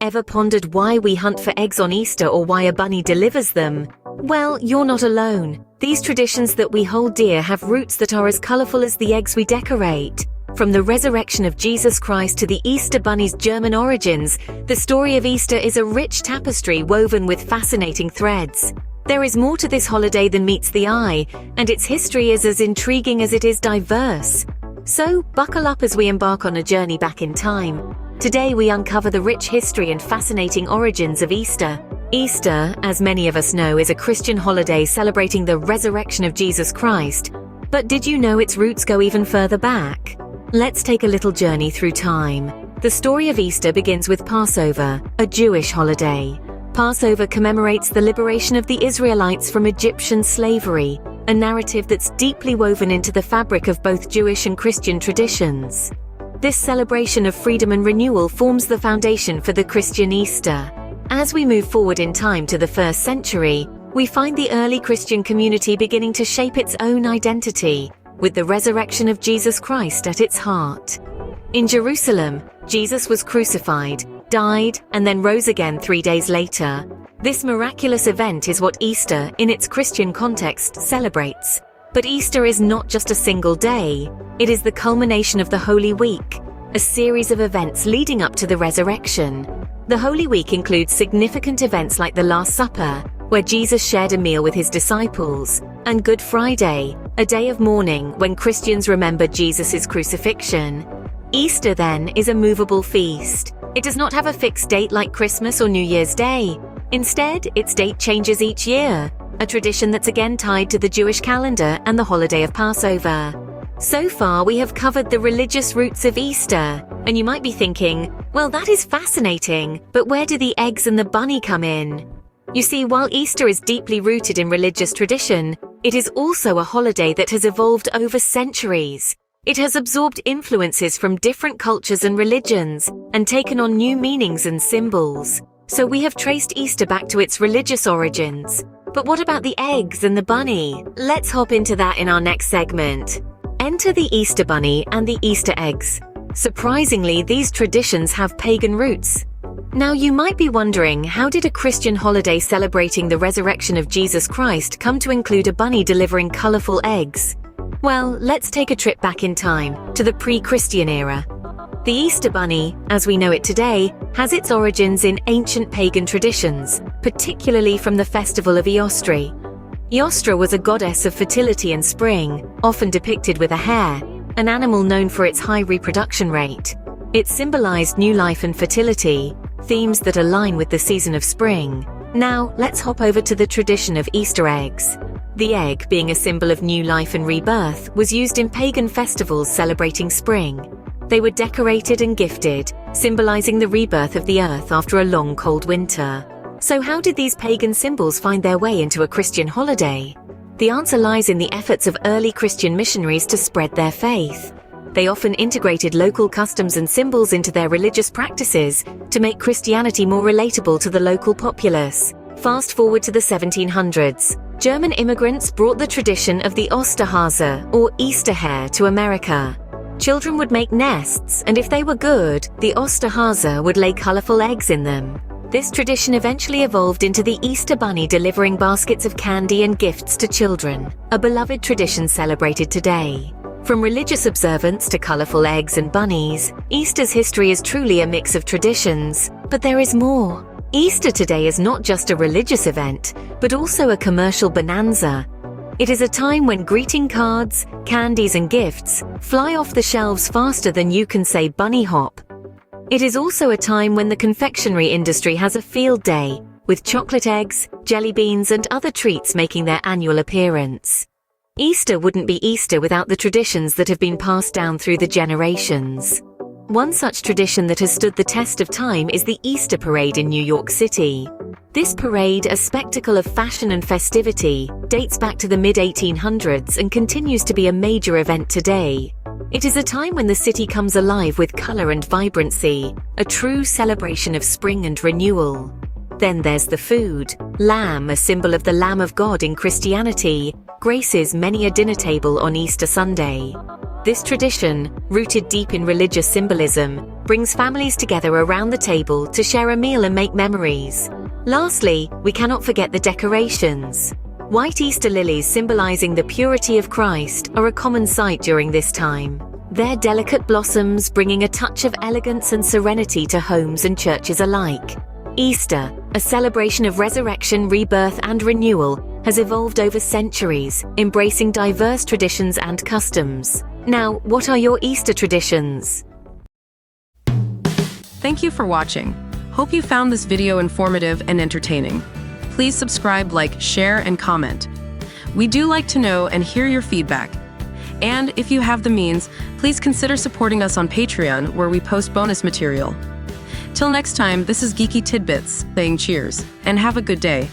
Ever pondered why we hunt for eggs on Easter or why a bunny delivers them? Well, you're not alone. These traditions that we hold dear have roots that are as colorful as the eggs we decorate. From the resurrection of Jesus Christ to the Easter Bunny's German origins, the story of Easter is a rich tapestry woven with fascinating threads. There is more to this holiday than meets the eye, and its history is as intriguing as it is diverse. So, buckle up as we embark on a journey back in time. Today we uncover the rich history and fascinating origins of Easter. Easter, as many of us know, is a Christian holiday celebrating the resurrection of Jesus Christ. But did you know its roots go even further back? Let's take a little journey through time. The story of Easter begins with Passover, a Jewish holiday. Passover commemorates the liberation of the Israelites from Egyptian slavery, a narrative that's deeply woven into the fabric of both Jewish and Christian traditions. This celebration of freedom and renewal forms the foundation for the Christian Easter. As we move forward in time to the 1st century, we find the early Christian community beginning to shape its own identity, with the resurrection of Jesus Christ at its heart. In Jerusalem, Jesus was crucified, died, and then rose again 3 days later. This miraculous event is what Easter, in its Christian context, celebrates. But Easter is not just a single day. It is the culmination of the Holy Week, a series of events leading up to the resurrection. The Holy Week includes significant events like the Last Supper, where Jesus shared a meal with his disciples, and Good Friday, a day of mourning when Christians remember Jesus' crucifixion. Easter, then, is a movable feast. It does not have a fixed date like Christmas or New Year's Day. Instead, its date changes each year, a tradition that's again tied to the Jewish calendar and the holiday of Passover. So far, we have covered the religious roots of Easter, and you might be thinking, well, that is fascinating, but where do the eggs and the bunny come in? You see, while Easter is deeply rooted in religious tradition, it is also a holiday that has evolved over centuries. It has absorbed influences from different cultures and religions, and taken on new meanings and symbols. So we have traced Easter back to its religious origins. But what about the eggs and the bunny? Let's hop into that in our next segment. Enter the Easter bunny and the Easter eggs. Surprisingly, these traditions have pagan roots. Now you might be wondering, how did a Christian holiday celebrating the resurrection of Jesus Christ come to include a bunny delivering colorful eggs? Well, let's take a trip back in time, to the pre-Christian era. The Easter bunny, as we know it today, has its origins in ancient pagan traditions, particularly from the festival of Eostri. Eostra was a goddess of fertility and spring, often depicted with a hare, an animal known for its high reproduction rate. It symbolized new life and fertility, themes that align with the season of spring. Now, let's hop over to the tradition of Easter eggs. The egg, being a symbol of new life and rebirth, was used in pagan festivals celebrating spring. They were decorated and gifted, symbolizing the rebirth of the earth after a long cold winter. So how did these pagan symbols find their way into a Christian holiday? The answer lies in the efforts of early Christian missionaries to spread their faith. They often integrated local customs and symbols into their religious practices to make Christianity more relatable to the local populace. Fast forward to the 1700s. German immigrants brought the tradition of the Osterhase, or Easter hare, to America. Children would make nests, and if they were good, the Osterhase would lay colorful eggs in them. This tradition eventually evolved into the Easter bunny delivering baskets of candy and gifts to children, a beloved tradition celebrated today. From religious observance to colorful eggs and bunnies, Easter's history is truly a mix of traditions. But there is more. Easter today is not just a religious event, but also a commercial bonanza. It is a time when greeting cards, candies and gifts fly off the shelves faster than you can say bunny hop. It is also a time when the confectionery industry has a field day, with chocolate eggs, jelly beans and other treats making their annual appearance. Easter wouldn't be Easter without the traditions that have been passed down through the generations. One such tradition that has stood the test of time is the Easter Parade in New York City. This parade, a spectacle of fashion and festivity, dates back to the mid-1800s and continues to be a major event today. It is a time when the city comes alive with color and vibrancy, a true celebration of spring and renewal. Then there's the food. Lamb, a symbol of the Lamb of God in Christianity, graces many a dinner table on Easter Sunday. This tradition, rooted deep in religious symbolism, brings families together around the table to share a meal and make memories. Lastly, we cannot forget the decorations. White Easter lilies symbolizing the purity of Christ are a common sight during this time. Their delicate blossoms bringing a touch of elegance and serenity to homes and churches alike. Easter, a celebration of resurrection, rebirth, and renewal, has evolved over centuries, embracing diverse traditions and customs. Now, what are your Easter traditions? Thank you for watching. Hope you found this video informative and entertaining. Please subscribe, like, share, and comment. We do like to know and hear your feedback. And if you have the means, please consider supporting us on Patreon, where we post bonus material. Till next time, this is Geeky Tidbits, saying cheers, and have a good day.